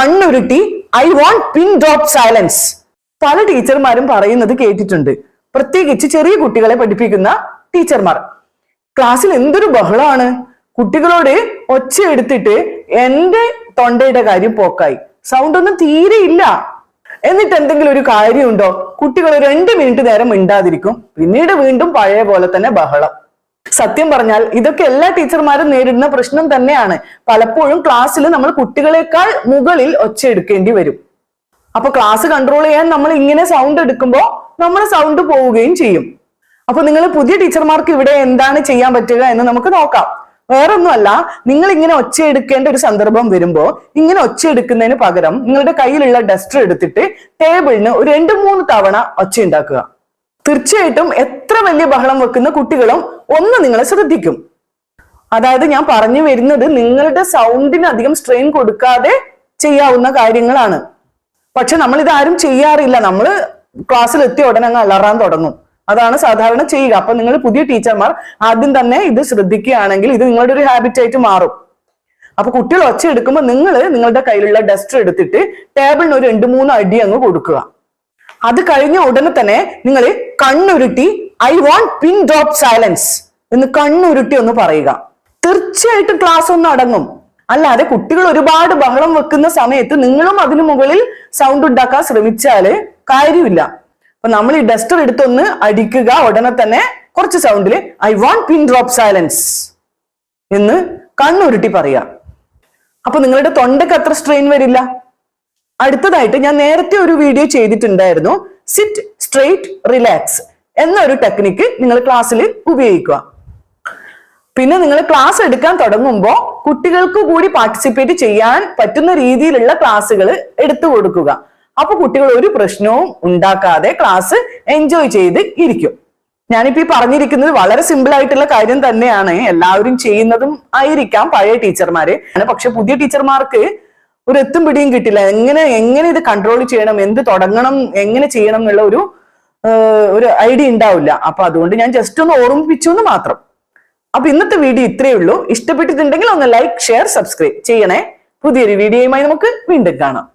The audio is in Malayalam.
കണ്ണുരുട്ടി I want pin drop silence. പല ടീച്ചർമാരും പറയുന്നത് കേട്ടിട്ടുണ്ട്, പ്രത്യേകിച്ച് ചെറിയ കുട്ടികളെ പഠിപ്പിക്കുന്ന ടീച്ചർമാർ. ക്ലാസ്സിൽ എന്തൊരു ബഹളമാണ്, കുട്ടികളോട് ഒച്ച എടുത്തിട്ട് എന്റെ തൊണ്ടയുടെ കാര്യം പോക്കായി, സൗണ്ട് ഒന്നും തീരെ ഇല്ല. എന്നിട്ട് എന്തെങ്കിലും ഒരു കാര്യമുണ്ടോ? കുട്ടികൾ 2 മിനിറ്റ് നേരം മിണ്ടാതിരിക്കും, പിന്നീട് വീണ്ടും പഴയ പോലെ തന്നെ ബഹളം. സത്യം പറഞ്ഞാൽ ഇതൊക്കെ എല്ലാ ടീച്ചർമാരും നേരിടുന്ന പ്രശ്നം തന്നെയാണ്. പലപ്പോഴും ക്ലാസ്സിൽ നമ്മൾ കുട്ടികളെക്കാൾ മുകളിൽ ഒച്ച എടുക്കേണ്ടി വരും. അപ്പൊ ക്ലാസ് കൺട്രോൾ ചെയ്യാൻ നമ്മൾ ഇങ്ങനെ സൗണ്ട് എടുക്കുമ്പോൾ നമ്മുടെ സൗണ്ട് പോവുകയും ചെയ്യും. അപ്പൊ നിങ്ങൾ പുതിയ ടീച്ചർമാർക്ക് ഇവിടെ എന്താണ് ചെയ്യാൻ പറ്റുക എന്ന് നമുക്ക് നോക്കാം. വേറൊന്നുമല്ല, നിങ്ങൾ ഇങ്ങനെ ഒച്ച എടുക്കേണ്ട ഒരു സന്ദർഭം വരുമ്പോ ഇങ്ങനെ ഒച്ച എടുക്കുന്നതിന് പകരം നിങ്ങളുടെ കയ്യിലുള്ള ഡസ്റ്റർ എടുത്തിട്ട് ടേബിളിന് ഒരു 2-3 തവണ ഒച്ച ഉണ്ടാക്കുക. തീർച്ചയായിട്ടും എത്ര വലിയ ബഹളം വെക്കുന്ന കുട്ടികളും ഒന്ന് നിങ്ങളെ ശ്രദ്ധിക്കും. അതായത് ഞാൻ പറഞ്ഞു വരുന്നത് നിങ്ങളുടെ സൗണ്ടിന് അധികം സ്ട്രെയിൻ കൊടുക്കാതെ ചെയ്യാവുന്ന കാര്യങ്ങളാണ്. പക്ഷെ നമ്മൾ ഇതാരും ചെയ്യാറില്ല. നമ്മൾ ക്ലാസ്സിൽ എത്തിയ ഉടനെ അങ്ങ് അലറാൻ തുടങ്ങും. അതാണ് സാധാരണ ചെയ്യുക. അപ്പൊ നിങ്ങൾ പുതിയ ടീച്ചർമാർ ആദ്യം തന്നെ ഇത് ശ്രദ്ധിക്കുകയാണെങ്കിൽ ഇത് നിങ്ങളുടെ ഒരു ഹാബിറ്റ് ആയിട്ട് മാറും. അപ്പൊ കുട്ടികൾ ഒച്ച എടുക്കുമ്പോൾ നിങ്ങൾ നിങ്ങളുടെ കയ്യിലുള്ള ഡസ്റ്റർ എടുത്തിട്ട് ടേബിളിന് ഒരു 2-3 അടി അങ്ങ് കൊടുക്കുക. അത് കഴിഞ്ഞ ഉടനെ തന്നെ നിങ്ങൾ കണ്ണുരുട്ടി I want pin drop silence എന്ന് കണ്ണുരുട്ടി ഒന്ന് പറയുക. തീർച്ചയായിട്ടും ക്ലാസ് ഒന്ന് അടങ്ങും. അല്ലാതെ കുട്ടികൾ ഒരുപാട് ബഹളം വെക്കുന്ന സമയത്ത് നിങ്ങളും അതിനു മുകളിൽ സൗണ്ട് ഉണ്ടാക്കാൻ ശ്രമിച്ചാല് കാര്യമില്ല. അപ്പൊ നമ്മൾ ഈ ഡസ്റ്റർ എടുത്തൊന്ന് അടിക്കുക, ഉടനെ തന്നെ കുറച്ച് സൗണ്ടില് I want pin drop silence എന്ന് കണ്ണുരുട്ടി പറയാ. അപ്പൊ നിങ്ങളുടെ തൊണ്ടയ്ക്ക് അത്ര സ്ട്രെയിൻ വരില്ല. അടുത്തതായിട്ട് ഞാൻ നേരത്തെ ഒരു വീഡിയോ ചെയ്തിട്ടുണ്ടായിരുന്നു, സിറ്റ് സ്ട്രെയിറ്റ് റിലാക്സ് എന്നൊരു ടെക്നിക്ക് നിങ്ങൾ ക്ലാസ്സിൽ ഉപയോഗിക്കുക. പിന്നെ നിങ്ങൾ ക്ലാസ് എടുക്കാൻ തുടങ്ങുമ്പോൾ കുട്ടികൾക്ക് കൂടി പാർട്ടിസിപ്പേറ്റ് ചെയ്യാൻ പറ്റുന്ന രീതിയിലുള്ള ക്ലാസ്സുകൾ എടുത്തു കൊടുക്കുക. അപ്പൊ കുട്ടികൾ ഒരു പ്രശ്നവും ഉണ്ടാക്കാതെ ക്ലാസ് എൻജോയ് ചെയ്ത് ഇരിക്കും. ഞാനിപ്പോ ഈ പറഞ്ഞിരിക്കുന്നത് വളരെ സിമ്പിൾ ആയിട്ടുള്ള കാര്യം തന്നെയാണ്, എല്ലാവരും ചെയ്യുന്നതും ആയിരിക്കാം പഴയ ടീച്ചർമാര്. പക്ഷെ പുതിയ ടീച്ചർമാർക്ക് ഒരു എത്തും പിടിയും കിട്ടില്ല. എങ്ങനെ ഇത് കൺട്രോൾ ചെയ്യണം, എന്ത് തുടങ്ങണം, എങ്ങനെ ചെയ്യണം എന്നുള്ള ഒരു ഐഡിയ ഉണ്ടാവില്ല. അപ്പൊ അതുകൊണ്ട് ഞാൻ ജസ്റ്റ് ഒന്ന് ഓർമ്മിപ്പിച്ചു എന്ന് മാത്രം. അപ്പൊ ഇന്നത്തെ വീഡിയോ ഇത്രയേ ഉള്ളൂ. ഇഷ്ടപ്പെട്ടിട്ടുണ്ടെങ്കിൽ ഒന്ന് ലൈക്ക്, ഷെയർ, സബ്സ്ക്രൈബ് ചെയ്യണേ. പുതിയൊരു വീഡിയോയുമായി നമുക്ക് വീണ്ടും കാണാം.